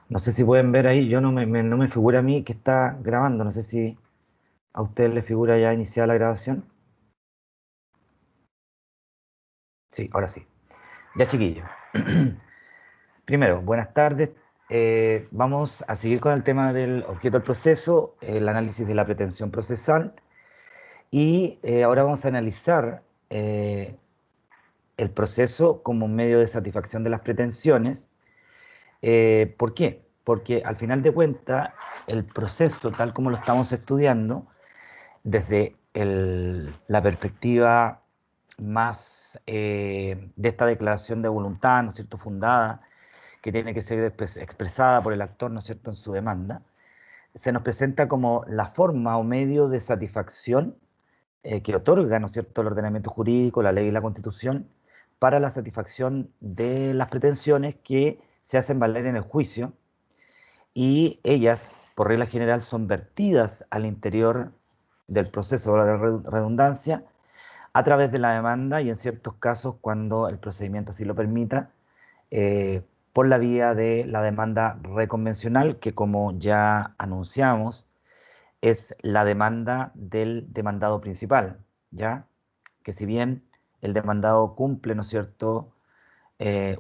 No sé si pueden ver ahí, yo no me figura a mí que está grabando, no sé si a ustedes les figura ya iniciada la grabación. Sí, ahora sí. Ya chiquillos. Primero, buenas tardes. Vamos a seguir con el tema del objeto del proceso, el análisis de la pretensión procesal y ahora vamos a analizar el proceso como un medio de satisfacción de las pretensiones. ¿Por qué? Porque al final de cuentas, el proceso, tal como lo estamos estudiando, desde la perspectiva más de esta declaración de voluntad, ¿no es cierto?, fundada, que tiene que ser expresada por el actor, ¿no es cierto?, en su demanda, se nos presenta como la forma o medio de satisfacción que otorga, ¿no es cierto?, el ordenamiento jurídico, la ley y la Constitución, para la satisfacción de las pretensiones que se hacen valer en el juicio y ellas, por regla general, son vertidas al interior del proceso de la redundancia a través de la demanda y en ciertos casos, cuando el procedimiento así lo permita, eh, por la vía de la demanda reconvencional, que como ya anunciamos, es la demanda del demandado principal, ¿ya? Que si bien el demandado cumple, ¿no es cierto?,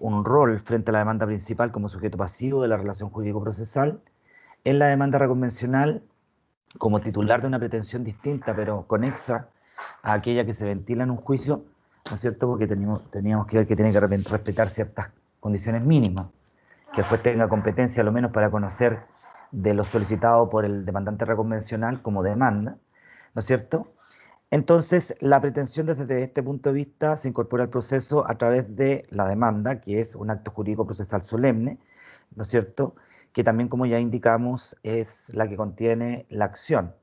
un rol frente a la demanda principal como sujeto pasivo de la relación jurídico-procesal, en la demanda reconvencional, como titular de una pretensión distinta, pero conexa a aquella que se ventila en un juicio, ¿no es cierto? Porque teníamos que ver que tiene que respetar ciertas condiciones mínimas, que después tenga competencia, a lo menos para conocer de lo solicitado por el demandante reconvencional como demanda, ¿no es cierto? Entonces, la pretensión desde este punto de vista se incorpora al proceso a través de la demanda, que es un acto jurídico procesal solemne, ¿no es cierto? Que también, como ya indicamos, es la que contiene la acción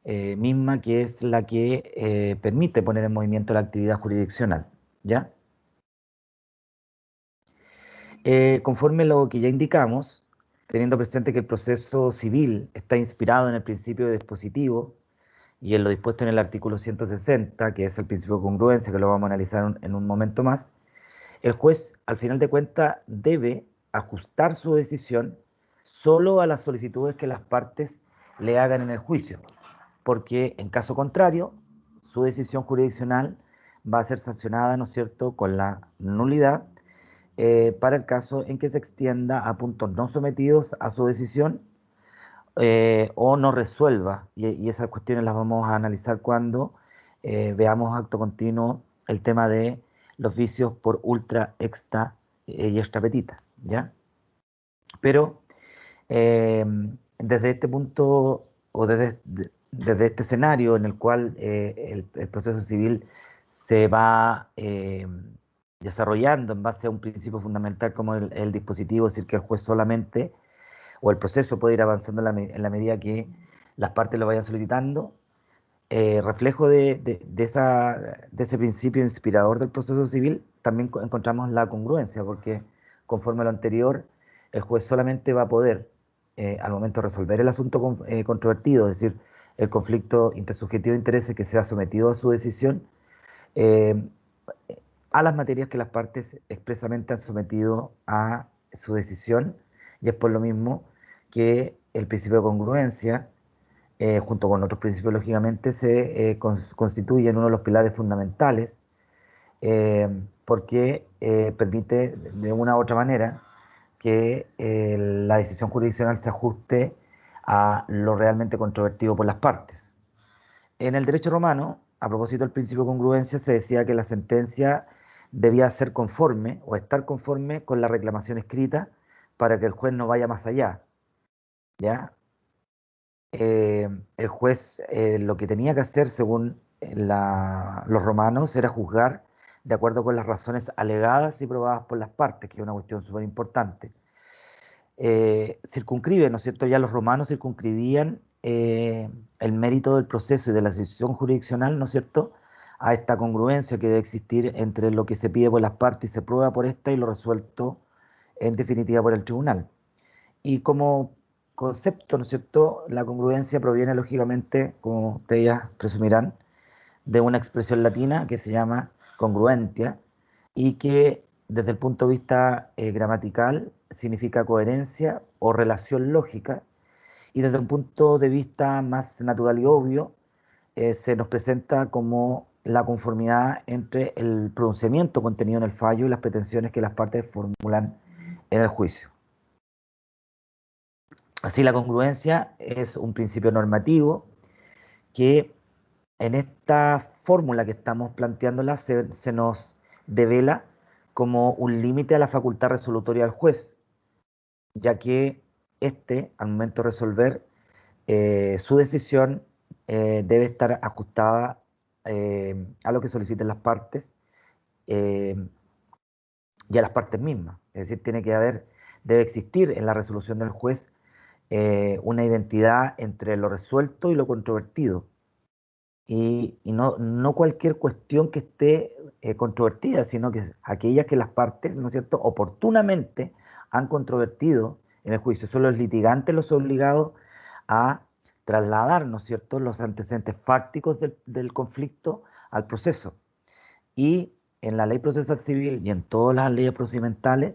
misma, que es la que permite poner en movimiento la actividad jurisdiccional, ¿ya? Conforme lo que ya indicamos, teniendo presente que el proceso civil está inspirado en el principio de dispositivo y en lo dispuesto en el artículo 160, que es el principio de congruencia, que lo vamos a analizar en un momento más, el juez, al final de cuentas, debe ajustar su decisión solo a las solicitudes que las partes le hagan en el juicio, porque en caso contrario, su decisión jurisdiccional va a ser sancionada, ¿no es cierto?, con la nulidad para el caso en que se extienda a puntos no sometidos a su decisión o no resuelva. Y esas cuestiones las vamos a analizar cuando veamos acto continuo el tema de los vicios por ultra, extra y extra petita, ¿ya? Pero eh, desde este punto o desde este escenario en el cual el proceso civil se va desarrollando en base a un principio fundamental como el dispositivo, es decir, que el juez solamente, o el proceso puede ir avanzando en la medida que las partes lo vayan solicitando, reflejo de ese principio inspirador del proceso civil, también encontramos la congruencia, porque conforme a lo anterior, el juez solamente va a poder, al momento de resolver el asunto controvertido, es decir, el conflicto intersubjetivo de intereses que sea sometido a su decisión, eh, a las materias que las partes expresamente han sometido a su decisión, y es por lo mismo que el principio de congruencia junto con otros principios, lógicamente, se constituye en uno de los pilares fundamentales porque permite de una u otra manera que la decisión jurisdiccional se ajuste a lo realmente controvertido por las partes. En el derecho romano, a propósito del principio de congruencia, se decía que la sentencia debía ser conforme o estar conforme con la reclamación escrita para que el juez no vaya más allá, ¿ya? eh, el juez lo que tenía que hacer, según los romanos, era juzgar de acuerdo con las razones alegadas y probadas por las partes, que es una cuestión súper importante. Circunscribe, ¿no es cierto? Ya los romanos circunscribían el mérito del proceso y de la decisión jurisdiccional, ¿no es cierto?, a esta congruencia que debe existir entre lo que se pide por las partes y se prueba por esta y lo resuelto en definitiva por el tribunal. Y como concepto, ¿no es cierto?, la congruencia proviene lógicamente, como ustedes ya presumirán, de una expresión latina que se llama congruentia y que desde el punto de vista gramatical, significa coherencia o relación lógica, y desde un punto de vista más natural y obvio, se nos presenta como la conformidad entre el pronunciamiento contenido en el fallo y las pretensiones que las partes formulan en el juicio. Así, la congruencia es un principio normativo que en esta fórmula que estamos planteándola se nos devela como un límite a la facultad resolutoria del juez, ya que éste, al momento de resolver, su decisión debe estar ajustada a lo que soliciten las partes eh, y a las partes mismas. Es decir, debe existir en la resolución del juez una identidad entre lo resuelto y lo controvertido. Y no cualquier cuestión que esté controvertida, sino que aquellas que las partes, ¿no es cierto?, oportunamente han controvertido en el juicio. Son los litigantes los obligados a trasladar, ¿no es cierto?, los antecedentes fácticos del conflicto al proceso. Y en la ley procesal civil y en todas las leyes procedimentales,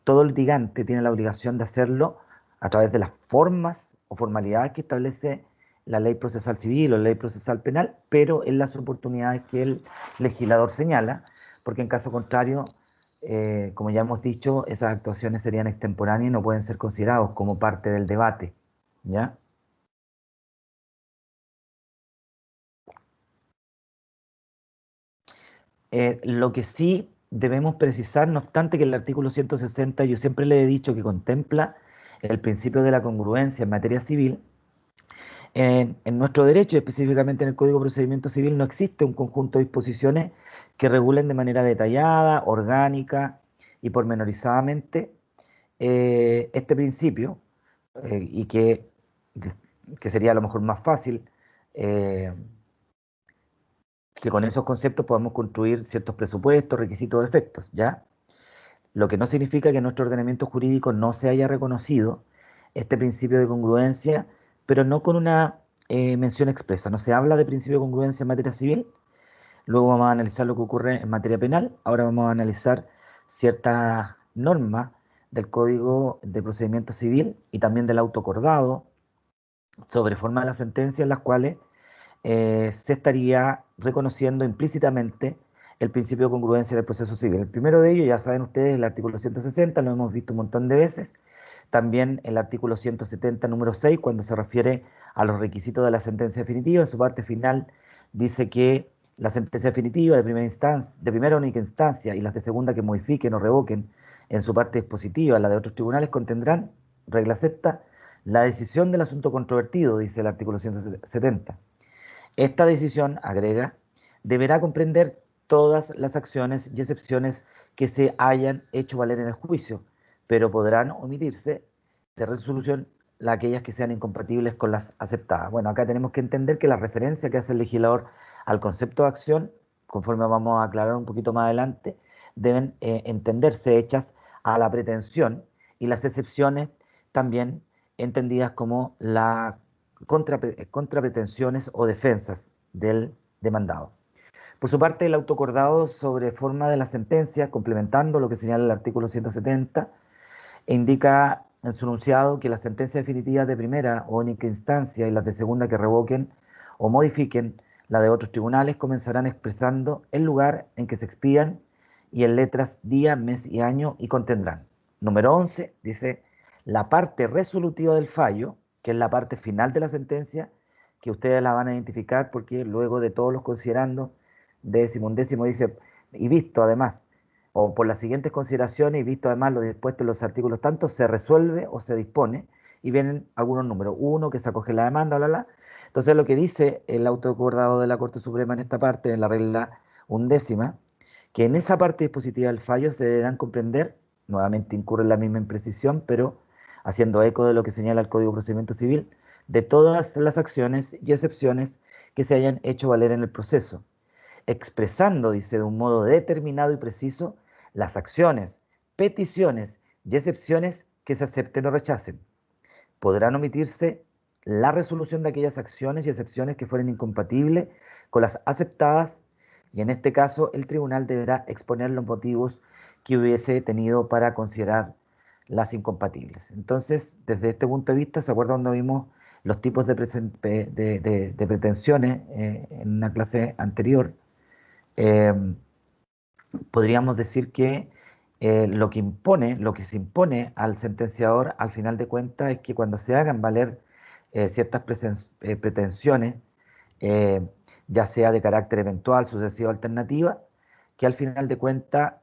todo litigante tiene la obligación de hacerlo a través de las formas o formalidades que establece la ley procesal civil o la ley procesal penal, pero en las oportunidades que el legislador señala, porque en caso contrario, como ya hemos dicho, esas actuaciones serían extemporáneas y no pueden ser considerados como parte del debate, ¿ya? Lo que sí debemos precisar, no obstante, que el artículo 160, yo siempre le he dicho que contempla el principio de la congruencia en materia civil. En nuestro derecho, específicamente en el Código de Procedimiento Civil, no existe un conjunto de disposiciones que regulen de manera detallada, orgánica y pormenorizadamente este principio, y que sería a lo mejor más fácil eh, que con esos conceptos podamos construir ciertos presupuestos, requisitos, efectos, ¿ya? Lo que no significa que en nuestro ordenamiento jurídico no se haya reconocido este principio de congruencia, pero no con una mención expresa. No se habla de principio de congruencia en materia civil, luego vamos a analizar lo que ocurre en materia penal, ahora vamos a analizar ciertas normas del Código de Procedimiento Civil y también del auto acordado sobre forma de la sentencia, en las cuales se estaría reconociendo implícitamente el principio de congruencia del proceso civil. El primero de ellos, ya saben ustedes, el artículo 160, lo hemos visto un montón de veces. También el artículo 170, número 6, cuando se refiere a los requisitos de la sentencia definitiva, en su parte final dice que la sentencia definitiva de primera instancia, de primera única instancia, y las de segunda que modifiquen o revoquen en su parte dispositiva, la de otros tribunales, contendrán, regla sexta, la decisión del asunto controvertido, dice el artículo 170. Esta decisión, agrega, deberá comprender todas las acciones y excepciones que se hayan hecho valer en el juicio, pero podrán omitirse de resolución aquellas que sean incompatibles con las aceptadas. Bueno, acá tenemos que entender que la referencia que hace el legislador al concepto de acción, conforme vamos a aclarar un poquito más adelante, deben entenderse hechas a la pretensión, y las excepciones también entendidas como la contrapretensiones o defensas del demandado. Por su parte, el autoacordado sobre forma de la sentencia, complementando lo que señala el artículo 170, indica en su enunciado que las sentencias definitivas de primera o única instancia y las de segunda que revoquen o modifiquen la de otros tribunales comenzarán expresando el lugar en que se expían y en letras día, mes y año, y contendrán. Número 11 dice: la parte resolutiva del fallo, que es la parte final de la sentencia, que ustedes la van a identificar porque luego de todos los considerando, décimo, undécimo dice, y visto además, o por las siguientes consideraciones y visto además lo dispuesto en los artículos tanto, se resuelve o se dispone, y vienen algunos números, uno, que se acoge la demanda, bla, bla. Entonces lo que dice el autoacordado de la Corte Suprema en esta parte, en la regla undécima, que en esa parte dispositiva del fallo se deberán comprender, nuevamente incurre en la misma imprecisión, pero haciendo eco de lo que señala el Código de Procedimiento Civil, de todas las acciones y excepciones que se hayan hecho valer en el proceso, expresando, dice, de un modo determinado y preciso las acciones, peticiones y excepciones que se acepten o rechacen. Podrán omitirse la resolución de aquellas acciones y excepciones que fueren incompatibles con las aceptadas Y en este caso, el tribunal deberá exponer los motivos que hubiese tenido para considerar las incompatibles. Entonces, desde este punto de vista, ¿se acuerdan cuando vimos los tipos de pretensiones en una clase anterior? Eh, Podríamos decir que lo que se impone al sentenciador, al final de cuentas, es que cuando se hagan valer ciertas pretensiones, eh, ya sea de carácter eventual, sucesiva o alternativa, que al final de cuentas,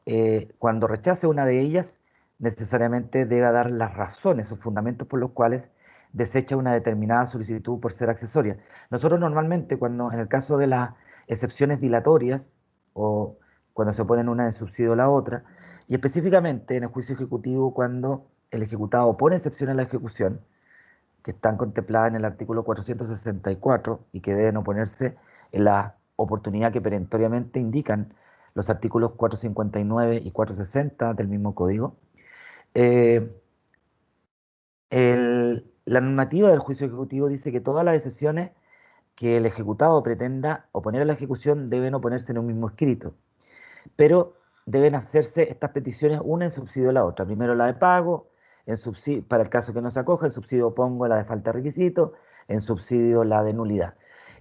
cuando rechace una de ellas, necesariamente debe dar las razones o fundamentos por los cuales desecha una determinada solicitud por ser accesoria. Nosotros normalmente, cuando en el caso de las excepciones dilatorias o cuando se oponen una en subsidio a la otra, y específicamente en el juicio ejecutivo cuando el ejecutado pone excepción a la ejecución, que están contempladas en el artículo 464 y que deben oponerse en la oportunidad que perentoriamente indican los artículos 459 y 460 del mismo código. Eh, la normativa del juicio ejecutivo dice que todas las excepciones que el ejecutado pretenda oponer a la ejecución deben oponerse en un mismo escrito, pero deben hacerse estas peticiones una en subsidio a la otra. Primero la de pago, en subsidio, para el caso que no se acoja, en subsidio pongo la de falta de requisito, en subsidio la de nulidad.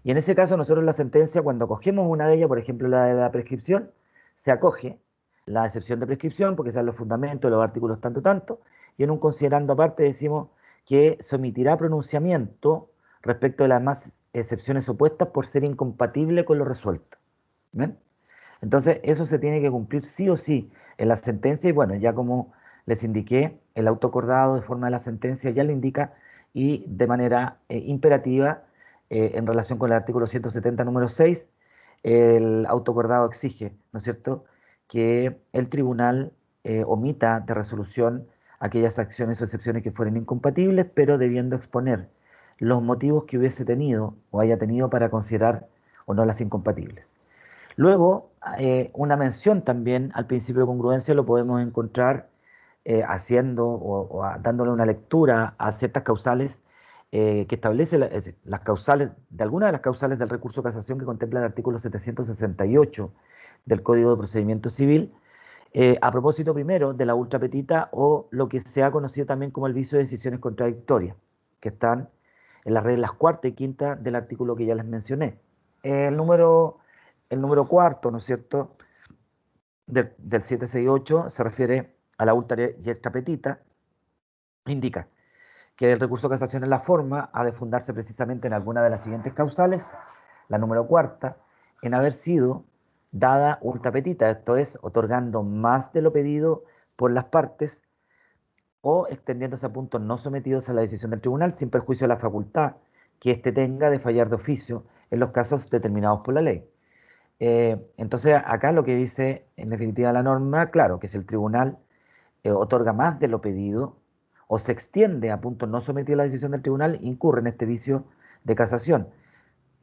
Y en ese caso nosotros la sentencia, cuando cogemos una de ellas, por ejemplo la de la prescripción, se acoge la excepción de prescripción, porque sean los fundamentos, los artículos tanto, tanto, y en un considerando aparte decimos que se omitirá pronunciamiento respecto de las demás excepciones opuestas por ser incompatible con lo resuelto. ¿Ven? Entonces, eso se tiene que cumplir sí o sí en la sentencia y bueno, ya como les indiqué, el auto acordado de forma de la sentencia ya lo indica y de manera imperativa en relación con el artículo 170 número 6, el auto acordado exige, ¿no es cierto?, que el tribunal omita de resolución aquellas acciones o excepciones que fueran incompatibles, pero debiendo exponer los motivos que hubiese tenido o haya tenido para considerar o no las incompatibles. Luego, una mención también al principio de congruencia lo podemos encontrar haciendo dándole una lectura a ciertas causales que establece las causales, de algunas de las causales del recurso de casación que contempla el artículo 768 del Código de Procedimiento Civil, a propósito primero de la ultrapetita o lo que se ha conocido también como el vicio de decisiones contradictorias, que están en las reglas cuarta y quinta del artículo que ya les mencioné. El número, el número cuarto, ¿no es cierto?, del 768 se refiere a la ultra y extrapetita, indica que el recurso de casación en la forma ha de fundarse precisamente en alguna de las siguientes causales, la número cuarta, en haber sido dada ultra petita, esto es, otorgando más de lo pedido por las partes o extendiéndose a puntos no sometidos a la decisión del tribunal sin perjuicio de la facultad que éste tenga de fallar de oficio en los casos determinados por la ley. Entonces, acá lo que dice en definitiva la norma, claro, que si el tribunal otorga más de lo pedido o se extiende a puntos no sometidos a la decisión del tribunal, incurre en este vicio de casación.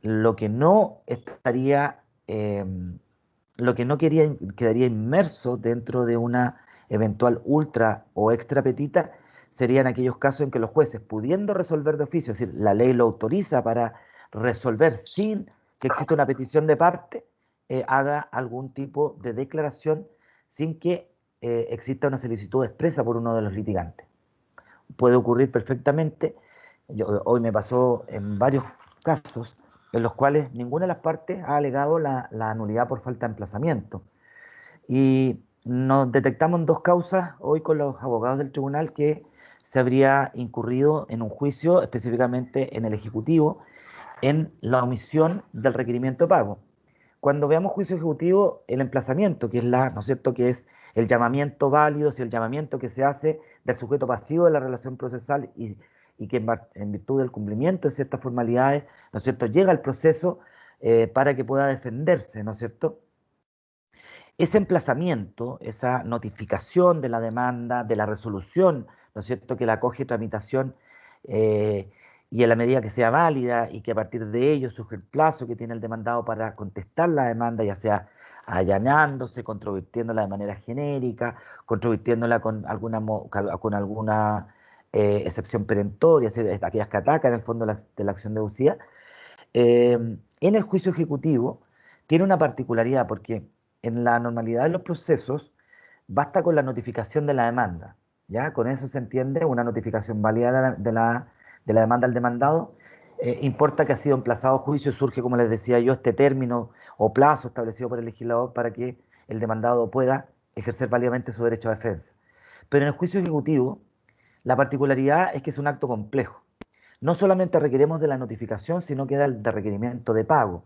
Lo que no estaría, lo que no quedaría inmerso dentro de una eventual ultra o extra petita serían aquellos casos en que los jueces, pudiendo resolver de oficio, es decir, la ley lo autoriza para resolver sin que exista una petición de parte, haga algún tipo de declaración sin que exista una solicitud expresa por uno de los litigantes. Puede ocurrir perfectamente, hoy me pasó en varios casos en los cuales ninguna de las partes ha alegado la nulidad por falta de emplazamiento. Y nos detectamos en dos causas hoy con los abogados del tribunal que se habría incurrido en un juicio, específicamente en el Ejecutivo, en la omisión del requerimiento de pago. Cuando veamos juicio ejecutivo, el emplazamiento, que es ¿no es cierto?, que es el llamamiento válido, si el llamamiento que se hace del sujeto pasivo de la relación procesal y que en virtud del cumplimiento de ciertas formalidades, ¿no es cierto?, llega al proceso para que pueda defenderse, ¿no es cierto? Ese emplazamiento, esa notificación de la demanda, de la resolución, ¿no es cierto?, que la acoge tramitación y en la medida que sea válida y que a partir de ello surge el plazo que tiene el demandado para contestar la demanda, ya sea allanándose, controvirtiéndola de manera genérica, controvirtiéndola con alguna excepción perentoria, es decir, aquellas que atacan en el fondo de la acción deducida. En el juicio ejecutivo tiene una particularidad porque en la normalidad de los procesos basta con la notificación de la demanda, ¿ya? Con eso se entiende una notificación válida de la demanda al demandado. Importa que ha sido emplazado a juicio, surge, como les decía yo, este término o plazo establecido por el legislador para que el demandado pueda ejercer válidamente su derecho a defensa. Pero en el juicio ejecutivo, la particularidad es que es un acto complejo. No solamente requerimos de la notificación, sino que de requerimiento de pago.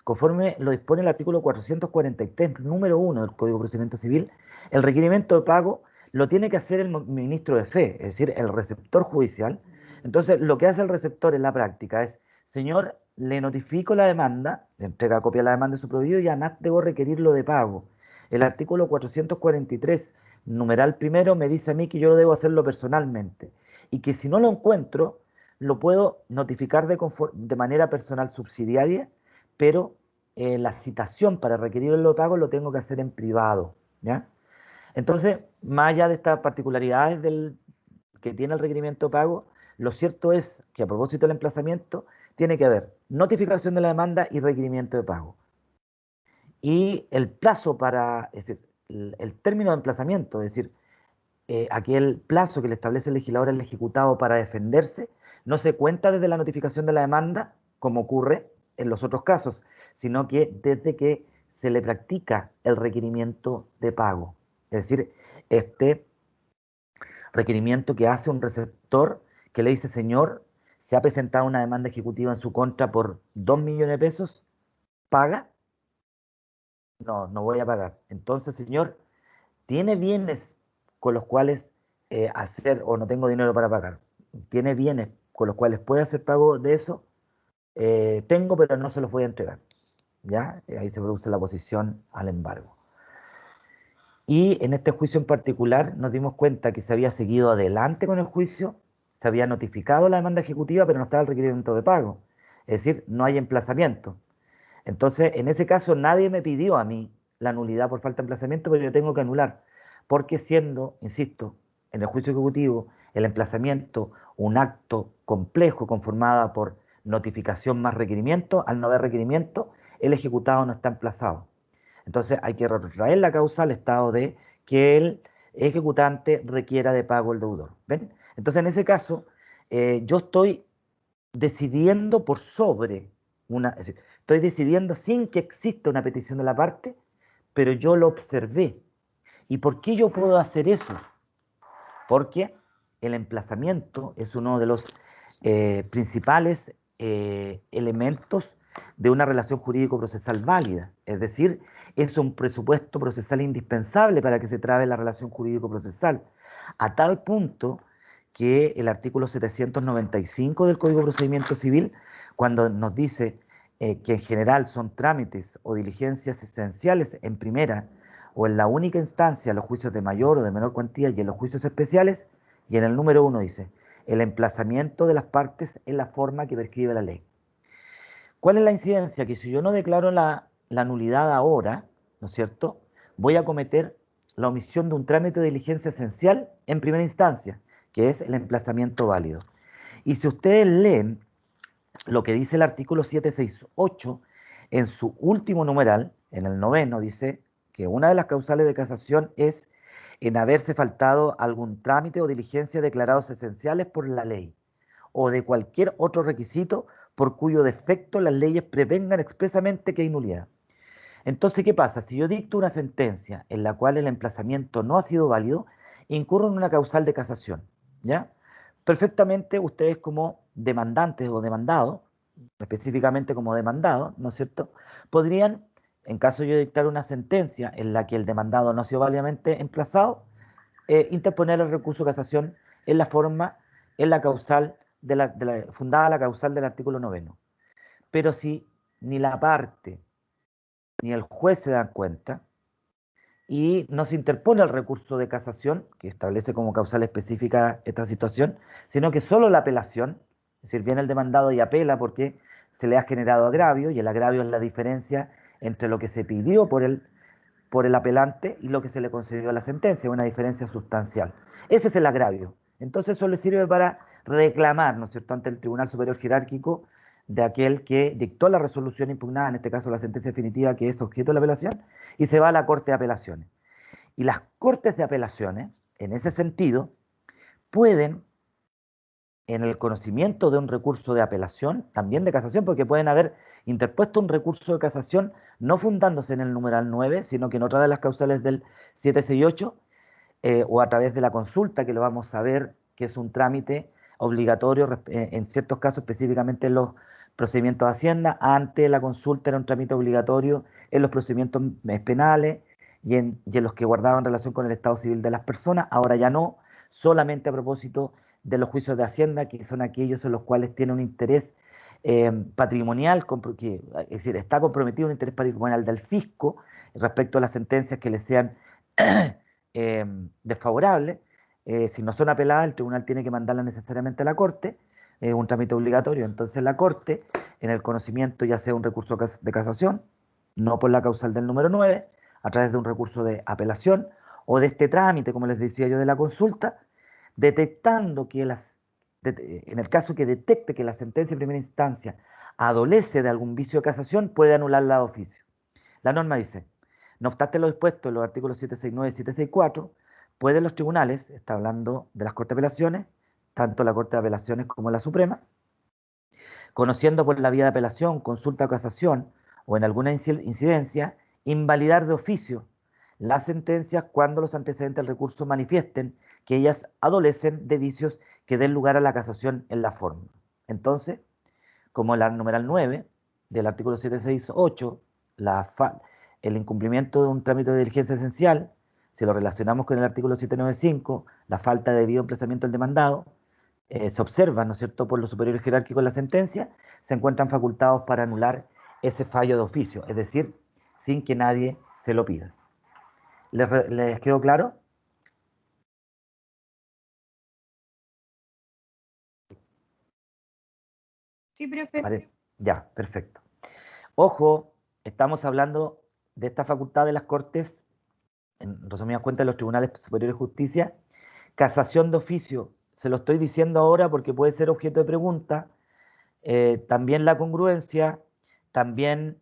Conforme lo dispone el artículo 443, número 1 del Código de Procedimiento Civil, el requerimiento de pago lo tiene que hacer el ministro de fe, es decir, el receptor judicial. Entonces, lo que hace el receptor en la práctica es, señor, le notifico la demanda, le entrega copia de la demanda de su prohibido y además debo requerirlo de pago. El artículo 443, numeral primero, me dice a mí que yo debo hacerlo personalmente y que si no lo encuentro, lo puedo notificar de manera personal subsidiaria, pero la citación para requerir el pago lo tengo que hacer en privado, ¿ya? Entonces, más allá de estas particularidades que tiene el requerimiento de pago, lo cierto es que a propósito del emplazamiento, tiene que haber notificación de la demanda y requerimiento de pago. Y el plazo es decir, el término de emplazamiento, es decir, aquel plazo que le establece el legislador al ejecutado para defenderse, no se cuenta desde la notificación de la demanda, como ocurre en los otros casos, sino que desde que se le practica el requerimiento de pago. Es decir, este requerimiento que hace un receptor que le dice, señor, se ha presentado una demanda ejecutiva en su contra por 2 millones de pesos, ¿paga? No, no voy a pagar. Entonces, señor, ¿tiene bienes con los cuales hacer o no tengo dinero para pagar? ¿Tiene bienes con los cuales puede hacer pago de eso? Tengo, pero no se los voy a entregar. ¿Ya? Ahí se produce la oposición al embargo. Y en este juicio en particular nos dimos cuenta que se había seguido adelante con el juicio, se había notificado la demanda ejecutiva, pero no estaba el requerimiento de pago. Es decir, no hay emplazamiento. Entonces, en ese caso, nadie me pidió a mí la nulidad por falta de emplazamiento, pero yo tengo que anular, porque siendo, insisto, en el juicio ejecutivo, el emplazamiento un acto complejo conformado por notificación más requerimiento, al no haber requerimiento, el ejecutado no está emplazado. Entonces, hay que retrotraer la causa al estado de que el ejecutante requiera de pago el deudor. ¿Ven? Entonces, en ese caso, yo estoy decidiendo por sobre es decir, estoy decidiendo sin que exista una petición de la parte, pero yo lo observé. ¿Y por qué yo puedo hacer eso? Porque el emplazamiento es uno de los principales elementos de una relación jurídico-procesal válida. Es decir, es un presupuesto procesal indispensable para que se trabe la relación jurídico-procesal. A tal punto que el artículo 795 del Código de Procedimiento Civil, cuando nos dice que en general son trámites o diligencias esenciales en primera o en la única instancia los juicios de mayor o de menor cuantía y en los juicios especiales, y en el número 1 dice, el emplazamiento de las partes en la forma que prescribe la ley. ¿Cuál es la incidencia? Que si yo no declaro la nulidad ahora, ¿no es cierto?, voy a cometer la omisión de un trámite de diligencia esencial en primera instancia, que es el emplazamiento válido. Y si ustedes leen lo que dice el artículo 768, en su último numeral, en el noveno, dice que una de las causales de casación es en haberse faltado algún trámite o diligencia declarados esenciales por la ley o de cualquier otro requisito por cuyo defecto las leyes prevengan expresamente que hay nulidad. Entonces, ¿qué pasa? Si yo dicto una sentencia en la cual el emplazamiento no ha sido válido, incurro en una causal de casación, ¿ya? Perfectamente ustedes como demandantes o demandados, específicamente como demandados, ¿no es cierto?, podrían, en caso de yo dictar una sentencia en la que el demandado no ha sido válidamente emplazado, interponer el recurso de casación en la forma, en la causal, fundada la causal del artículo noveno. Pero si ni la parte ni el juez se dan cuenta y no se interpone el recurso de casación, que establece como causal específica esta situación, sino que solo la apelación, es decir, viene el demandado y apela porque se le ha generado agravio, y el agravio es la diferencia entre lo que se pidió por el apelante y lo que se le concedió a la sentencia, una diferencia sustancial. Ese es el agravio. Entonces eso le sirve para reclamar, ¿no es cierto?, ante el Tribunal Superior Jerárquico de aquel que dictó la resolución impugnada, en este caso la sentencia definitiva que es objeto de la apelación, y se va a la Corte de Apelaciones. Y las Cortes de Apelaciones, en ese sentido, pueden, en el conocimiento de un recurso de apelación, también de casación, porque pueden haber interpuesto un recurso de casación no fundándose en el numeral 9, sino que en otra de las causales del 768, o a través de la consulta, que lo vamos a ver, que es un trámite obligatorio en ciertos casos, específicamente en los procedimientos de Hacienda. Antes la consulta era un trámite obligatorio en los procedimientos penales y en los que guardaban relación con el estado civil de las personas. Ahora ya no, solamente a propósito de los juicios de Hacienda, que son aquellos en los cuales tiene un interés patrimonial, es decir, está comprometido un interés patrimonial del fisco respecto a las sentencias que le sean desfavorables. Si no son apeladas, el tribunal tiene que mandarlas necesariamente a la Corte, es un trámite obligatorio. Entonces la Corte, en el conocimiento, ya sea un recurso de casación, no por la causal del número 9, a través de un recurso de apelación, o de este trámite, como les decía yo, de la consulta, detectando que en el caso que detecte que la sentencia en primera instancia adolece de algún vicio de casación, puede anularla de oficio. La norma dice: no obstante lo dispuesto en los artículos 769 y 764, pueden los tribunales, está hablando de las Cortes de Apelaciones, tanto la Corte de Apelaciones como la Suprema, conociendo por la vía de apelación, consulta o casación, o en alguna incidencia, invalidar de oficio las sentencias cuando los antecedentes del recurso manifiesten que ellas adolecen de vicios que den lugar a la casación en la forma. Entonces, como la numeral 9 del artículo 768, el incumplimiento de un trámite de diligencia esencial, si lo relacionamos con el artículo 795, la falta de debido emplazamiento del demandado, se observa, ¿no es cierto?, por los superiores jerárquicos de la sentencia, se encuentran facultados para anular ese fallo de oficio, es decir, sin que nadie se lo pida. ¿Les quedó claro? Sí, profe. Ya, perfecto. Ojo, estamos hablando de esta facultad de las Cortes, en resumidas cuentas, de los tribunales superiores de justicia. Casación de oficio, se lo estoy diciendo ahora porque puede ser objeto de pregunta. También la congruencia, también,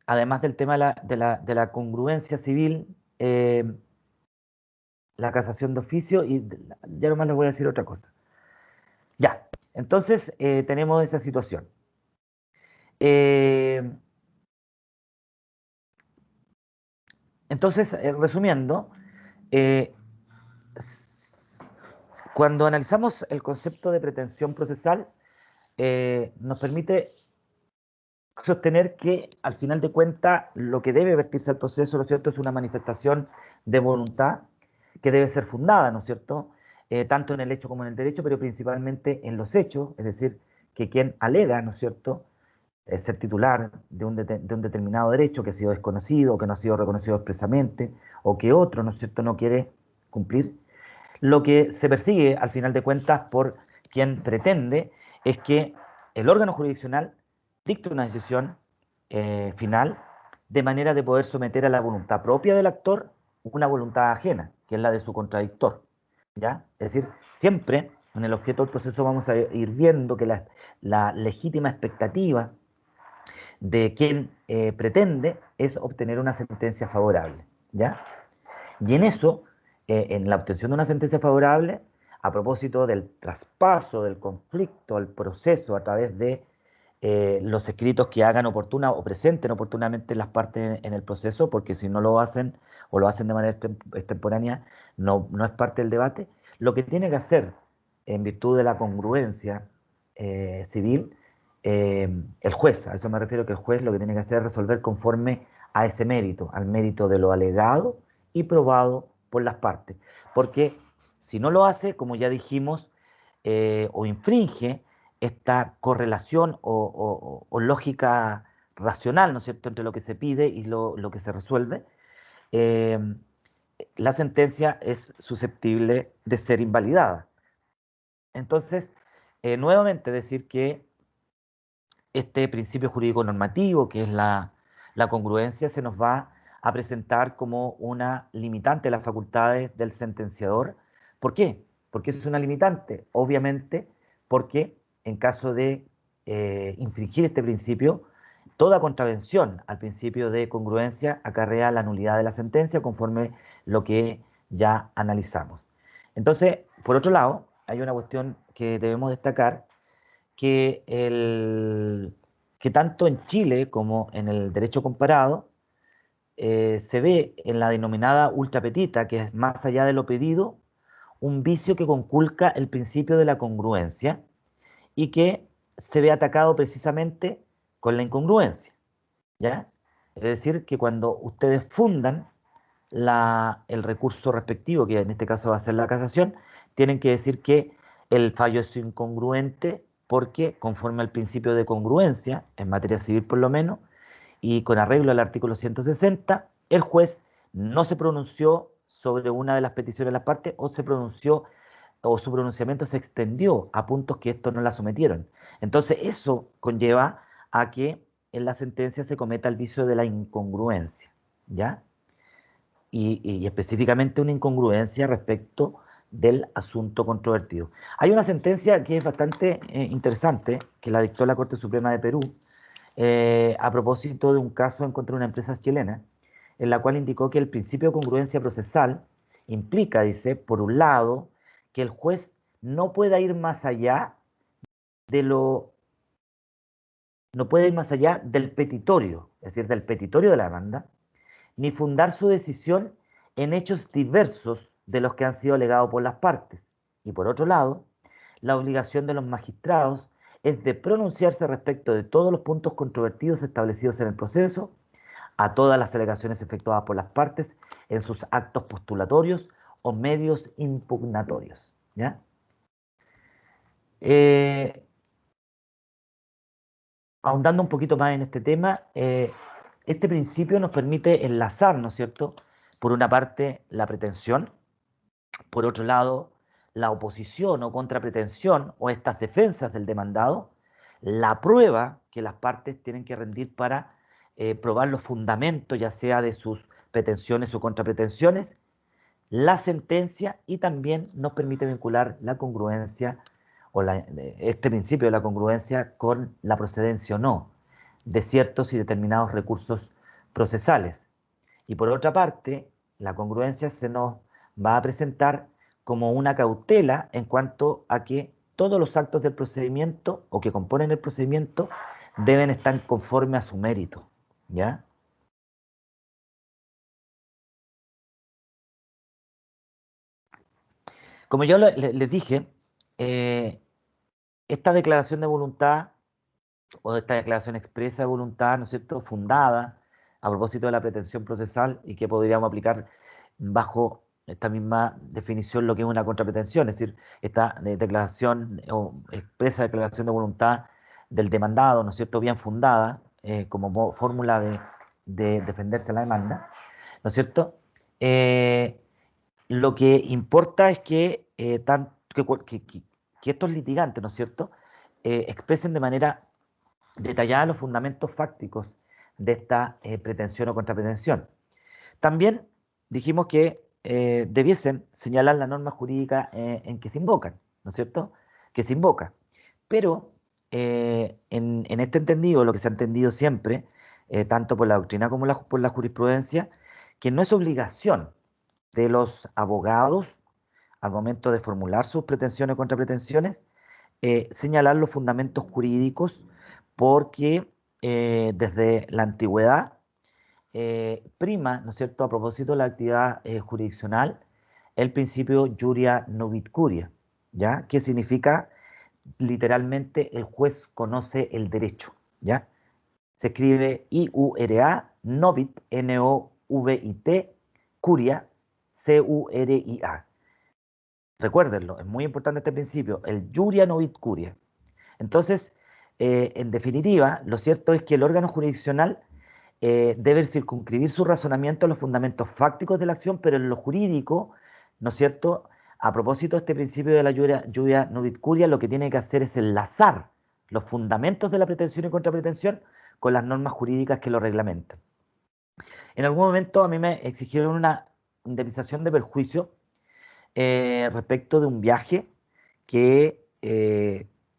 además del tema de la congruencia civil, la casación de oficio, y ya nomás les voy a decir otra cosa. Ya, entonces tenemos esa situación. Entonces, resumiendo, cuando analizamos el concepto de pretensión procesal, nos permite sostener que al final de cuentas lo que debe vertirse al proceso, ¿no es cierto?, es una manifestación de voluntad que debe ser fundada, ¿no es cierto?, tanto en el hecho como en el derecho, pero principalmente en los hechos, es decir, que quien alega, ¿no es cierto?, ser titular de un determinado derecho que ha sido desconocido o que no ha sido reconocido expresamente o que otro, ¿no es cierto?, no quiere cumplir. Lo que se persigue, al final de cuentas, por quien pretende, es que el órgano jurisdiccional dicte una decisión final de manera de poder someter a la voluntad propia del actor una voluntad ajena, que es la de su contradictor. ¿Ya? Es decir, siempre en el objeto del proceso vamos a ir viendo que la legítima expectativa de quien pretende es obtener una sentencia favorable. ¿Ya? Y en eso, en la obtención de una sentencia favorable, a propósito del traspaso del conflicto al proceso a través de los escritos que hagan oportuna o presenten oportunamente las partes en el proceso, porque si no lo hacen o lo hacen de manera extemporánea, no es parte del debate. Lo que tiene que hacer, en virtud de la congruencia civil, el juez, a eso me refiero, que el juez lo que tiene que hacer es resolver conforme a ese mérito, al mérito de lo alegado y probado por las partes. Porque si no lo hace, como ya dijimos, o infringe esta correlación o lógica racional, ¿no es cierto?, entre lo que se pide y lo que se resuelve, eh, la sentencia es susceptible de ser invalidada. Entonces, nuevamente decir que este principio jurídico normativo, que es la congruencia, se nos va a presentar como una limitante de las facultades del sentenciador. ¿Por qué? Porque es una limitante, obviamente, porque en caso de infringir este principio, toda contravención al principio de congruencia acarrea la nulidad de la sentencia conforme lo que ya analizamos. Entonces, por otro lado, hay una cuestión que debemos destacar, que, que tanto en Chile como en el derecho comparado se ve en la denominada ultrapetita, que es más allá de lo pedido, un vicio que conculca el principio de la congruencia y que se ve atacado precisamente con la incongruencia, ¿ya? Es decir, que cuando ustedes fundan el recurso respectivo, que en este caso va a ser la casación, tienen que decir que el fallo es incongruente porque, conforme al principio de congruencia, en materia civil por lo menos, y con arreglo al artículo 160, el juez no se pronunció sobre una de las peticiones de las partes o se pronunció o su pronunciamiento se extendió a puntos que estos no la sometieron. Entonces eso conlleva a que en la sentencia se cometa el vicio de la incongruencia, ¿ya? Y específicamente una incongruencia respecto del asunto controvertido. Hay una sentencia que es bastante interesante, que la dictó la Corte Suprema de Perú, a propósito de un caso en contra de una empresa chilena, en la cual indicó que el principio de congruencia procesal implica, dice, por un lado, que el juez no pueda ir más allá de lo, no puede ir más allá del petitorio, es decir, del petitorio de la demanda, ni fundar su decisión en hechos diversos de los que han sido alegados por las partes. Y por otro lado, la obligación de los magistrados es de pronunciarse respecto de todos los puntos controvertidos establecidos en el proceso, a todas las alegaciones efectuadas por las partes en sus actos postulatorios o medios impugnatorios, ¿ya? Eh, Ahondando un poquito más en este tema, este principio nos permite enlazar, ¿no es cierto?, por una parte la pretensión, por otro lado la oposición o contrapretensión o estas defensas del demandado, la prueba que las partes tienen que rendir para probar los fundamentos, ya sea de sus pretensiones o contrapretensiones, la sentencia, y también nos permite vincular la congruencia o este principio de la congruencia con la procedencia o no de ciertos y determinados recursos procesales. Y por otra parte, la congruencia se nos va a presentar como una cautela en cuanto a que todos los actos del procedimiento o que componen el procedimiento deben estar conforme a su mérito, ¿ya? Como yo les dije, eh, esta declaración de voluntad o esta declaración expresa de voluntad, ¿no es cierto?, fundada a propósito de la pretensión procesal y que podríamos aplicar bajo esta misma definición lo que es una contrapretensión, es decir, esta declaración o expresa declaración de voluntad del demandado, ¿no es cierto?, bien fundada como fórmula de defenderse la demanda, ¿no es cierto? Lo que importa es que, que estos litigantes, ¿no es cierto?, expresen de manera detallada los fundamentos fácticos de esta pretensión o contrapretención. También dijimos que debiesen señalar la norma jurídica en que se invocan, ¿no es cierto?, que se invoca. Pero en este entendido, lo que se ha entendido siempre, tanto por la doctrina como por la jurisprudencia, que no es obligación de los abogados al momento de formular sus pretensiones o contrapretensiones, señalar los fundamentos jurídicos porque desde la antigüedad prima, ¿no es cierto?, a propósito de la actividad jurisdiccional, el principio iuria novit curia, ¿ya? Que significa literalmente el juez conoce el derecho, ¿ya? Se escribe IURA, novit, N-O-V-I-T, curia, C-U-R-I-A. Recuérdenlo, es muy importante este principio, el iuria novit curia. Entonces, en definitiva, lo cierto es que el órgano jurisdiccional debe circunscribir su razonamiento a los fundamentos fácticos de la acción, pero en lo jurídico, ¿no es cierto?, a propósito de este principio de la iuria novit curia, lo que tiene que hacer es enlazar los fundamentos de la pretensión y contrapretensión con las normas jurídicas que lo reglamentan. En algún momento a mí me exigieron una indemnización de perjuicio respecto de un viaje que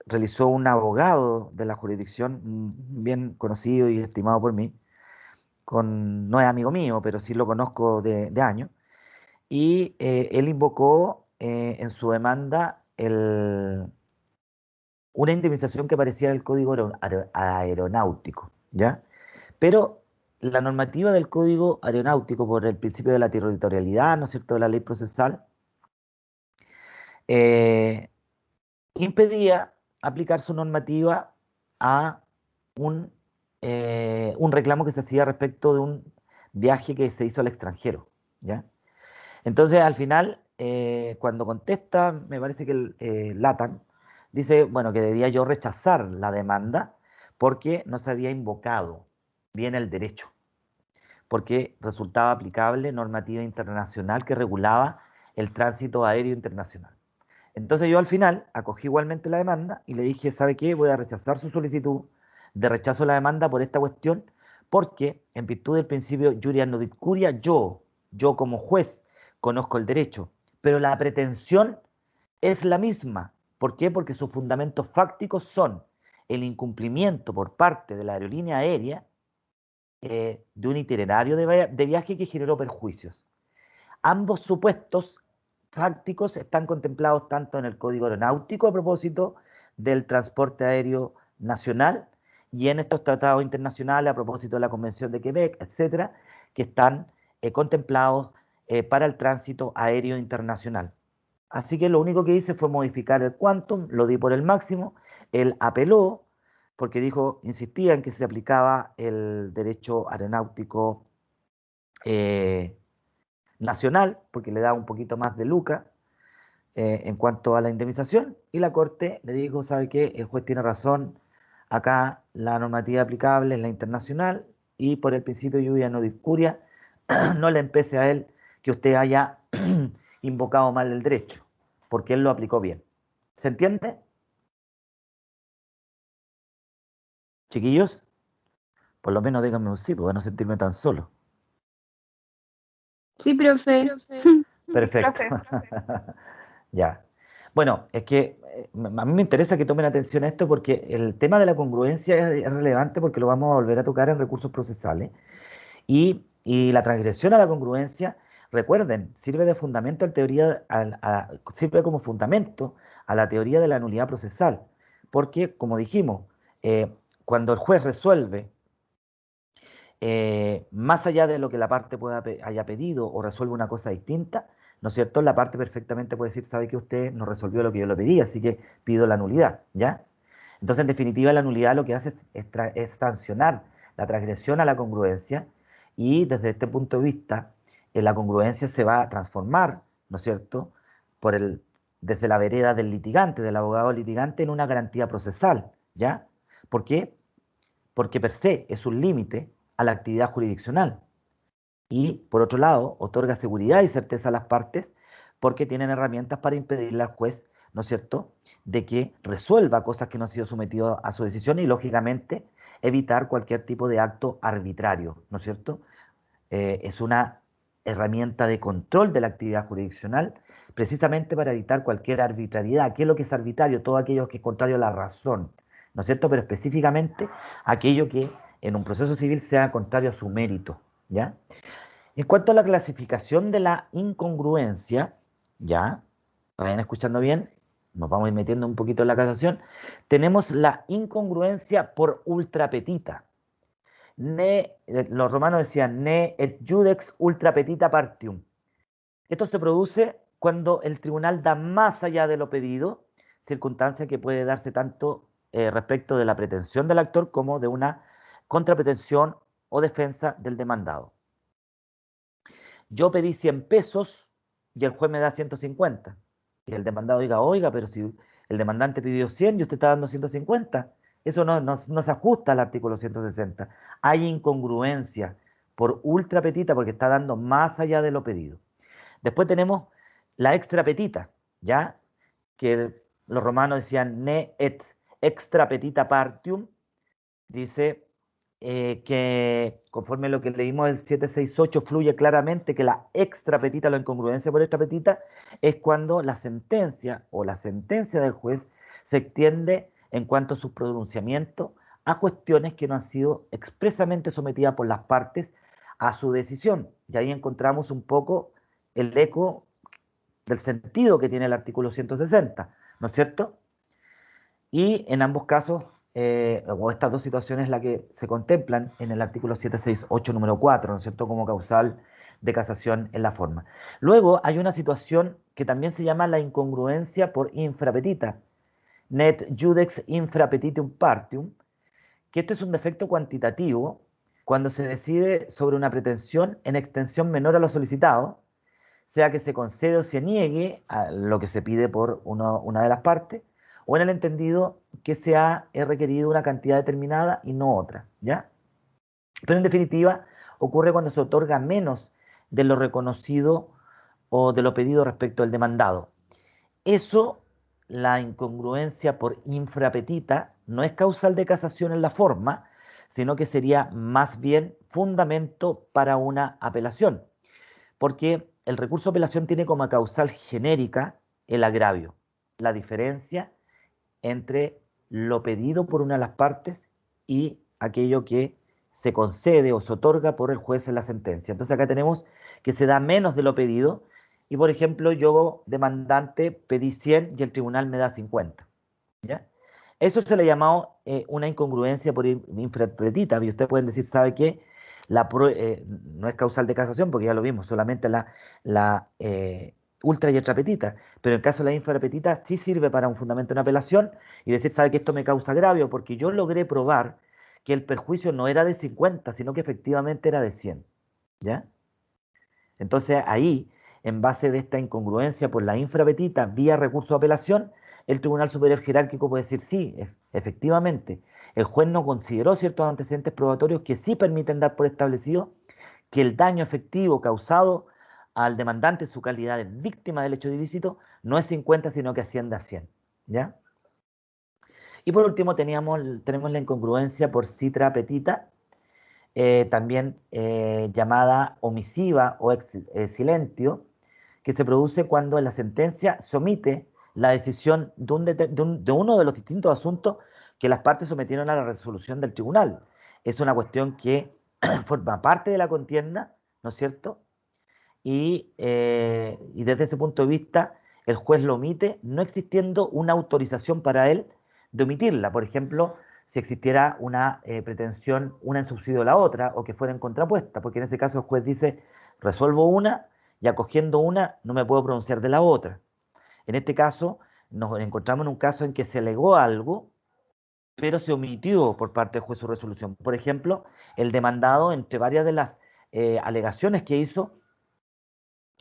realizó un abogado de la jurisdicción, bien conocido y estimado por mí, no es amigo mío, pero sí lo conozco de años, y él invocó en su demanda una indemnización que parecía el código aeronáutico, ¿ya? Pero la normativa del código aeronáutico, por el principio de la territorialidad, ¿no es cierto?, de la ley procesal, eh, impedía aplicar su normativa a un reclamo que se hacía respecto de un viaje que se hizo al extranjero, ¿ya? Entonces, al final, cuando contesta, me parece que el LATAM dice, bueno, que debía yo rechazar la demanda porque no se había invocado bien el derecho, porque resultaba aplicable normativa internacional que regulaba el tránsito aéreo internacional. Entonces yo al final acogí igualmente la demanda y le dije, ¿sabe qué? Voy a rechazar su solicitud de rechazo de la demanda por esta cuestión, porque en virtud del principio Iuria Nudit Curia, yo como juez conozco el derecho, pero la pretensión es la misma. ¿Por qué? Porque sus fundamentos fácticos son el incumplimiento por parte de la aerolínea aérea de un itinerario de viaje que generó perjuicios. Ambos supuestos fácticos están contemplados tanto en el Código Aeronáutico a propósito del transporte aéreo nacional y en estos tratados internacionales a propósito de la Convención de Quebec, etcétera, que están contemplados para el tránsito aéreo internacional. Así que lo único que hice fue modificar el quantum, lo di por el máximo, él apeló porque dijo, insistía en que se aplicaba el derecho aeronáutico nacional, porque le da un poquito más de lucas en cuanto a la indemnización, y la Corte le dijo, ¿sabe qué? El juez tiene razón, acá la normativa aplicable es la internacional, y por el principio de lluvia no discuria, no le empece a él que usted haya invocado mal el derecho, porque él lo aplicó bien. ¿Se entiende? Chiquillos, por lo menos díganme un sí, para no sentirme tan solo. Sí, profe. Perfecto. Ya. Bueno, es que a mí me interesa que tomen atención a esto porque el tema de la congruencia es relevante porque lo vamos a volver a tocar en recursos procesales. Y la transgresión a la congruencia, recuerden, sirve de fundamento a la teoría, sirve como fundamento a la teoría de la nulidad procesal. Porque, como dijimos, cuando el juez resuelve más allá de lo que la parte haya pedido o resuelve una cosa distinta, ¿no es cierto? La parte perfectamente puede decir, sabe que usted no resolvió lo que yo le pedí, así que pido la nulidad, ¿ya? Entonces, en definitiva, la nulidad lo que hace es sancionar la transgresión a la congruencia y desde este punto de vista, la congruencia se va a transformar, ¿no es cierto? Desde la vereda del litigante, del abogado litigante, en una garantía procesal, ¿ya? ¿Por qué? Porque per se es un límite a la actividad jurisdiccional y, por otro lado, otorga seguridad y certeza a las partes porque tienen herramientas para impedirle al juez, ¿no es cierto?, de que resuelva cosas que no han sido sometidas a su decisión y, lógicamente, evitar cualquier tipo de acto arbitrario, ¿no es cierto? Es una herramienta de control de la actividad jurisdiccional precisamente para evitar cualquier arbitrariedad. ¿Qué es lo que es arbitrario? Todo aquello que es contrario a la razón, ¿no es cierto? Pero específicamente aquello que en un proceso civil sea contrario a su mérito, ¿ya? En cuanto a la clasificación de la incongruencia, ¿ya? Vayan escuchando bien, nos vamos a ir metiendo un poquito en la casación. Tenemos la incongruencia por ultrapetita. Los romanos decían ne et judex ultra petita partium. Esto se produce cuando el tribunal da más allá de lo pedido, circunstancia que puede darse tanto respecto de la pretensión del actor como de una contrapretensión o defensa del demandado. Yo pedí 100 pesos y el juez me da 150. Y el demandado diga, oiga, pero si el demandante pidió 100 y usted está dando 150, eso no se ajusta al artículo 160. Hay incongruencia por ultra petita porque está dando más allá de lo pedido. Después tenemos la extra petita, ¿ya? Que los romanos decían ne et extra petita partium, dice que conforme a lo que leímos el 768 fluye claramente que la extra petita, la incongruencia por extra petita, es cuando la sentencia o la sentencia del juez se extiende en cuanto a sus pronunciamientos a cuestiones que no han sido expresamente sometidas por las partes a su decisión. Y ahí encontramos un poco el eco del sentido que tiene el artículo 160, ¿no es cierto? Y en ambos casos, o estas dos situaciones, las que se contemplan en el artículo 768, número 4, ¿no es cierto?, como causal de casación en la forma. Luego hay una situación que también se llama la incongruencia por infrapetita, net judex infrapetitum partium, que esto es un defecto cuantitativo cuando se decide sobre una pretensión en extensión menor a lo solicitado, sea que se concede o se niegue a lo que se pide por una de las partes, o en el entendido que se ha requerido una cantidad determinada y no otra, ¿ya? Pero en definitiva, ocurre cuando se otorga menos de lo reconocido o de lo pedido respecto al demandado. Eso, la incongruencia por infrapetita, no es causal de casación en la forma, sino que sería más bien fundamento para una apelación, porque el recurso de apelación tiene como causal genérica el agravio, la diferencia entre lo pedido por una de las partes y aquello que se concede o se otorga por el juez en la sentencia. Entonces acá tenemos que se da menos de lo pedido y, por ejemplo, yo demandante pedí 100 y el tribunal me da 50. ¿Ya? Eso se le ha llamado una incongruencia por infrapetita, y ustedes pueden decir, ¿sabe qué? No es causal de casación porque ya lo vimos, solamente la ultra y extrapetita, pero en el caso de la infrapetita sí sirve para un fundamento de una apelación y decir, ¿sabe que esto me causa agravio? Porque yo logré probar que el perjuicio no era de 50, sino que efectivamente era de 100. ¿Ya? Entonces ahí, en base de esta incongruencia por la infrapetita vía recurso de apelación, el Tribunal Superior Jerárquico puede decir, sí, efectivamente, el juez no consideró ciertos antecedentes probatorios que sí permiten dar por establecido que el daño efectivo causado al demandante en su calidad de víctima del hecho ilícito no es 50, sino que asciende a 100. ¿Ya? Y por último tenemos la incongruencia por citra petita, también llamada omisiva o silentio, que se produce cuando en la sentencia se omite la decisión de uno de los distintos asuntos que las partes sometieron a la resolución del tribunal. Es una cuestión que forma parte de la contienda, ¿no es cierto? Y desde ese punto de vista, el juez lo omite, no existiendo una autorización para él de omitirla. Por ejemplo, si existiera una pretensión, una en subsidio de la otra, o que fuera en contrapuesta, porque en ese caso el juez dice, resuelvo una y acogiendo una no me puedo pronunciar de la otra. En este caso, nos encontramos en un caso en que se alegó algo, pero se omitió por parte del juez su resolución. Por ejemplo, el demandado, entre varias de las alegaciones que hizo,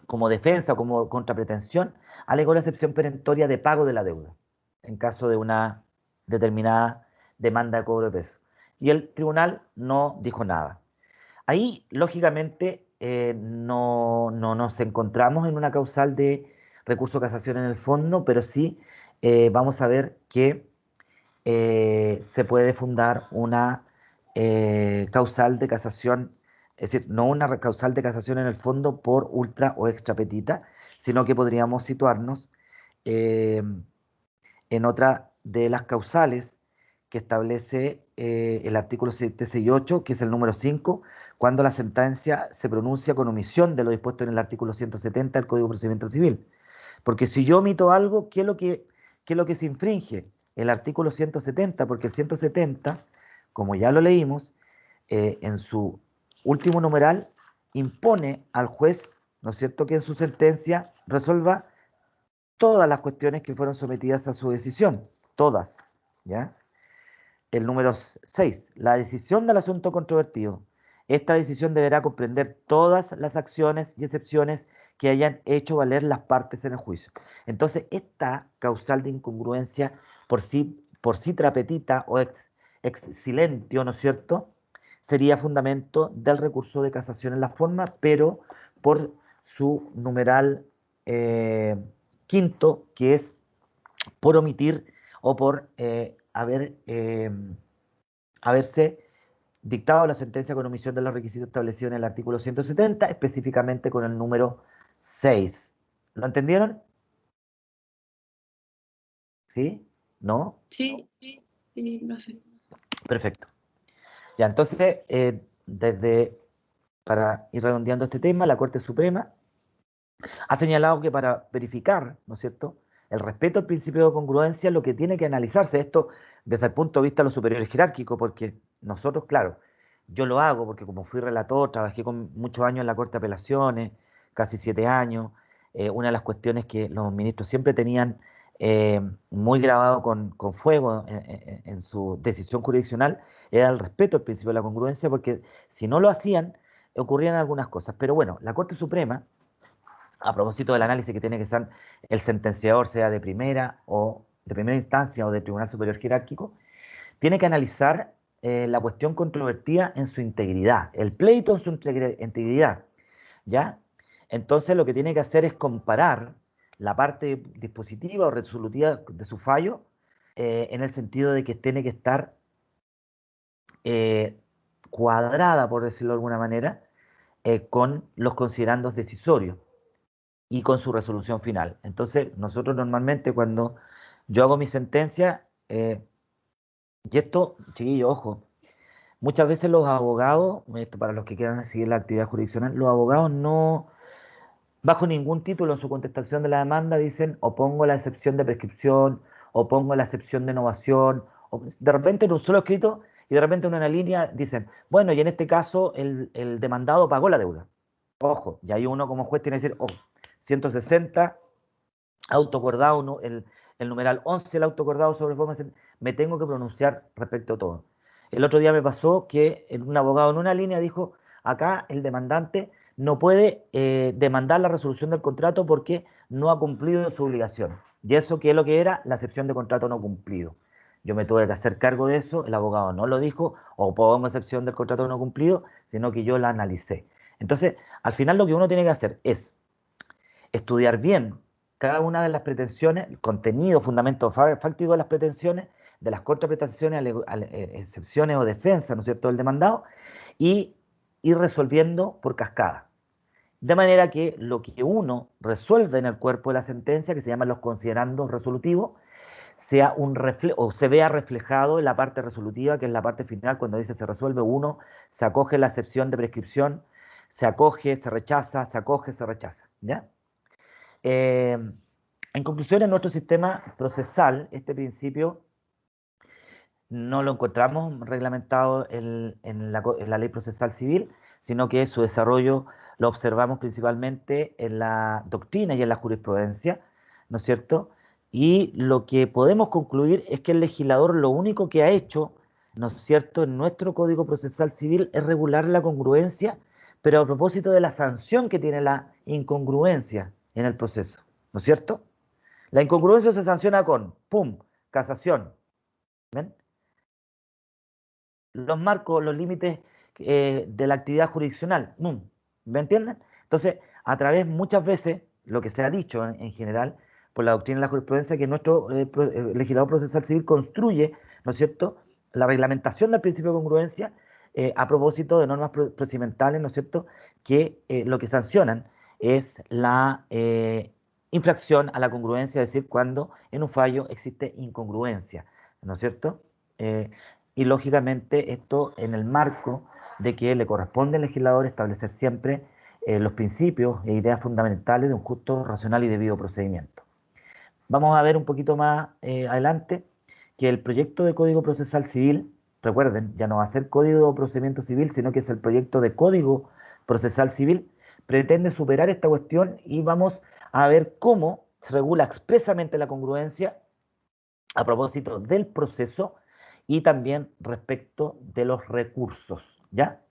como defensa o como contrapretensión, alegó la excepción perentoria de pago de la deuda, en caso de una determinada demanda de cobro de peso. Y el tribunal no dijo nada. Ahí, lógicamente, no nos encontramos en una causal de recurso de casación en el fondo, pero sí vamos a ver que se puede fundar una causal de casación, es decir, no una causal de casación en el fondo por ultra o extra petita, sino que podríamos situarnos eh, en otra de las causales que establece el artículo 768, que es el número 5, cuando la sentencia se pronuncia con omisión de lo dispuesto en el artículo 170 del Código de Procedimiento Civil. Porque si yo omito algo, qué es lo que se infringe? El artículo 170, porque el 170, como ya lo leímos, en su último numeral, impone al juez, ¿no es cierto?, que en su sentencia resuelva todas las cuestiones que fueron sometidas a su decisión, todas, ¿ya? El número 6, la decisión del asunto controvertido. Esta decisión deberá comprender todas las acciones y excepciones que hayan hecho valer las partes en el juicio. Entonces, esta causal de incongruencia por sí trapetita o ex silentio, ¿no es cierto?, sería fundamento del recurso de casación en la forma, pero por su numeral quinto, que es por omitir o por haberse dictado la sentencia con omisión de los requisitos establecidos en el artículo 170, específicamente con el número 6. ¿Lo entendieron? ¿Sí? ¿No? Sí. Sí, no sé. Perfecto. Ya, entonces, para ir redondeando este tema, la Corte Suprema ha señalado que para verificar, ¿no es cierto?, el respeto al principio de congruencia, lo que tiene que analizarse esto desde el punto de vista de los superiores jerárquicos, porque nosotros, claro, yo lo hago porque como fui relator, trabajé con muchos años en la Corte de Apelaciones, casi 7 años. Una de las cuestiones que los ministros siempre tenían eh, muy grabado con fuego en su decisión jurisdiccional era el respeto al principio de la congruencia, porque si no lo hacían, ocurrían algunas cosas. Pero bueno, la Corte Suprema, a propósito del análisis que tiene que ser el sentenciador, sea de primera o de primera instancia o de tribunal superior jerárquico, tiene que analizar la cuestión controvertida en su integridad, el pleito en su integridad, ¿ya? Entonces lo que tiene que hacer es comparar la parte dispositiva o resolutiva de su fallo en el sentido de que tiene que estar eh, cuadrada, por decirlo de alguna manera, con los considerandos decisorios y con su resolución final. Entonces, nosotros normalmente cuando yo hago mi sentencia, y esto, chiquillo, ojo, muchas veces los abogados, esto para los que quieran seguir la actividad jurisdiccional, los abogados no, bajo ningún título en su contestación de la demanda, dicen opongo la excepción de prescripción, opongo la excepción de novación, o de repente en un solo escrito y de repente en una línea dicen, bueno, y en este caso el demandado pagó la deuda. Ojo, y ahí uno como juez tiene que decir, oh, 160, autoacordado, el numeral 11, el autoacordado sobre forma, me tengo que pronunciar respecto a todo. El otro día me pasó que un abogado en una línea dijo, acá el demandante no puede demandar la resolución del contrato porque no ha cumplido su obligación. Y eso que es lo que era la excepción de contrato no cumplido. Yo me tuve que hacer cargo de eso, el abogado no lo dijo, o pongo excepción del contrato no cumplido, sino que yo la analicé. Entonces, al final lo que uno tiene que hacer es estudiar bien cada una de las pretensiones, el contenido, fundamento fáctico de las pretensiones, de las contraprestaciones, excepciones o defensas, ¿no es cierto?, del demandado, y ir resolviendo por cascada. De manera que lo que uno resuelve en el cuerpo de la sentencia, que se llaman los considerandos resolutivos, sea un o se vea reflejado en la parte resolutiva, que es la parte final, cuando dice se resuelve uno, se acoge la excepción de prescripción, se acoge, se rechaza, se acoge, se rechaza, ¿ya? Eh, en conclusión, en nuestro sistema procesal, este principio no lo encontramos reglamentado en la ley procesal civil, sino que su desarrollo lo observamos principalmente en la doctrina y en la jurisprudencia, ¿no es cierto? Y lo que podemos concluir es que el legislador lo único que ha hecho, ¿no es cierto?, en nuestro Código Procesal Civil es regular la congruencia, pero a propósito de la sanción que tiene la incongruencia en el proceso, ¿no es cierto? La incongruencia se sanciona con, ¡pum!, casación. ¿Ven? Los marcos, los límites de la actividad jurisdiccional. ¿Me entienden? Entonces, a través muchas veces, lo que se ha dicho en general por la doctrina de la jurisprudencia, que nuestro legislador procesal civil construye, ¿no es cierto?, la reglamentación del principio de congruencia a propósito de normas procedimentales, ¿no es cierto?, que lo que sancionan es la infracción a la congruencia, es decir, cuando en un fallo existe incongruencia, ¿no es cierto? Eh, y lógicamente esto en el marco de que le corresponde al legislador establecer siempre los principios e ideas fundamentales de un justo, racional y debido procedimiento. Vamos a ver un poquito más adelante que el proyecto de Código Procesal Civil, recuerden, ya no va a ser Código de Procedimiento Civil, sino que es el proyecto de Código Procesal Civil, pretende superar esta cuestión y vamos a ver cómo se regula expresamente la congruencia a propósito del proceso y también respecto de los recursos, ¿ya?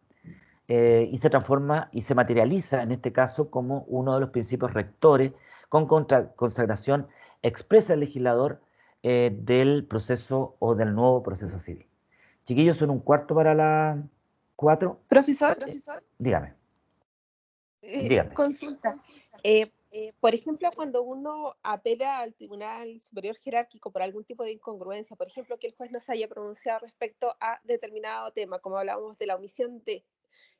Y se transforma y se materializa en este caso como uno de los principios rectores con consagración expresa el legislador del proceso o del nuevo proceso civil. Chiquillos, son un cuarto para las 4. Profesor, Dígame, dígame. consulta. Por ejemplo, cuando uno apela al Tribunal Superior Jerárquico por algún tipo de incongruencia, por ejemplo, que el juez no se haya pronunciado respecto a determinado tema, como hablábamos de la omisión de.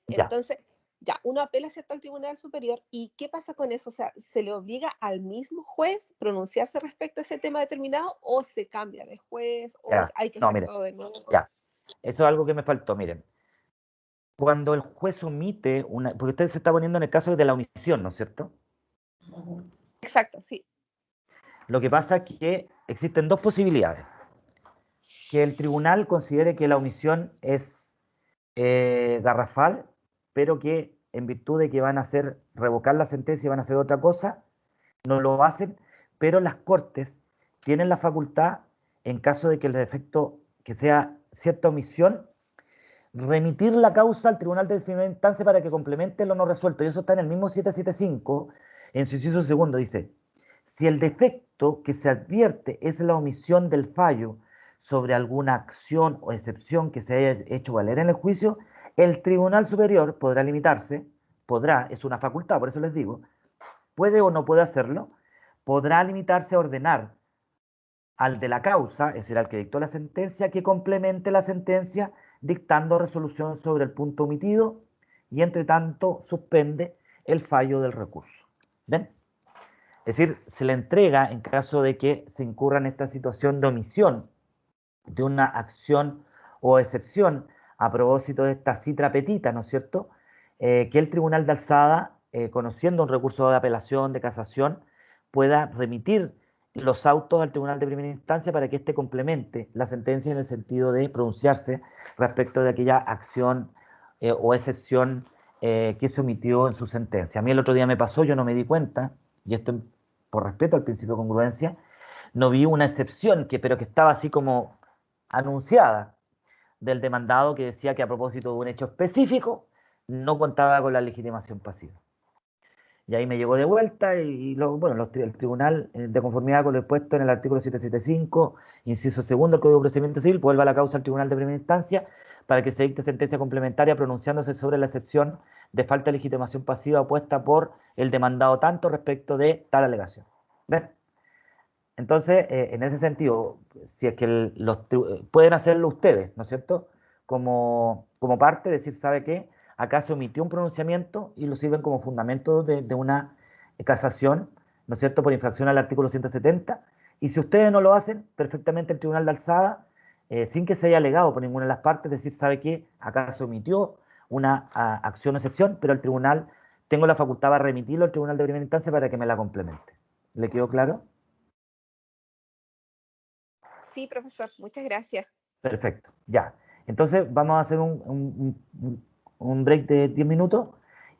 Ya. Entonces, Ya, uno apela, ¿cierto?, al Tribunal Superior, ¿y qué pasa con eso? O sea, ¿se le obliga al mismo juez pronunciarse respecto a ese tema determinado o se cambia de juez o Ya, hay que no, hacer miren, todo de nuevo? ya. Eso es algo que me faltó, miren. Cuando el juez omite una, porque usted se está poniendo en el caso de la omisión, ¿no es cierto? Exacto, sí. Lo que pasa es que existen dos posibilidades. Que el tribunal considere que la omisión es garrafal, pero que en virtud de que van a hacer revocar la sentencia y van a hacer otra cosa, no lo hacen, pero las cortes tienen la facultad, en caso de que el defecto, que sea cierta omisión, remitir la causa al tribunal de primera instancia para que complemente lo no resuelto. Y eso está en el mismo 775, en su inciso segundo, dice, si el defecto que se advierte es la omisión del fallo sobre alguna acción o excepción que se haya hecho valer en el juicio, el Tribunal Superior podrá limitarse, podrá, es una facultad, por eso les digo, puede o no puede hacerlo, podrá limitarse a ordenar al de la causa, es decir, al que dictó la sentencia, que complemente la sentencia dictando resolución sobre el punto omitido y entre tanto suspende el fallo del recurso. ¿Ven? Es decir, se le entrega en caso de que se incurra en esta situación de omisión de una acción o excepción a propósito de esta citra petita, ¿no es cierto? Que el tribunal de alzada, conociendo un recurso de apelación, de casación, pueda remitir los autos al tribunal de primera instancia para que éste complemente la sentencia en el sentido de pronunciarse respecto de aquella acción o excepción que se omitió en su sentencia. A mí el otro día me pasó, yo no me di cuenta, y esto por respeto al principio de congruencia, no vi una excepción, pero que estaba así como anunciada del demandado, que decía que a propósito de un hecho específico no contaba con la legitimación pasiva. Y ahí me llegó de vuelta bueno, el tribunal, de conformidad con lo expuesto en el artículo 775, inciso segundo del Código de Procedimiento Civil, vuelve a la causa al tribunal de primera instancia para que se dicte sentencia complementaria pronunciándose sobre la excepción de falta de legitimación pasiva opuesta por el demandado tanto respecto de tal alegación. ¿Ven? Entonces, en ese sentido, si es que pueden hacerlo ustedes, ¿no es cierto? Como parte, decir, ¿sabe qué? Acá se omitió un pronunciamiento y lo sirven como fundamento de una casación, ¿no es cierto?, por infracción al artículo 170. Y si ustedes no lo hacen, perfectamente el tribunal de alzada, sin que se haya alegado por ninguna de las partes, decir, ¿sabe qué? Acá se omitió una acción o excepción, pero el tribunal, tengo la facultad para remitirlo al tribunal de primera instancia para que me la complemente. ¿Le quedó claro? Sí, profesor, muchas gracias. Perfecto, ya. Entonces vamos a hacer un break de 10 minutos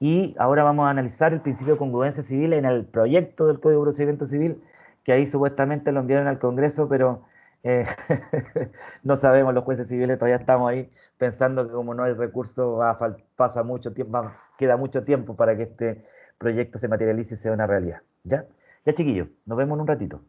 y ahora vamos a analizar el principio de congruencia civil en el proyecto del Código de Procedimiento Civil, que ahí supuestamente lo enviaron al Congreso, pero eh, no sabemos, los jueces civiles todavía estamos ahí pensando que como no hay recurso, pasa mucho tiempo, queda mucho tiempo para que este proyecto se materialice y sea una realidad. ¿Ya? Ya, chiquillos, nos vemos en un ratito.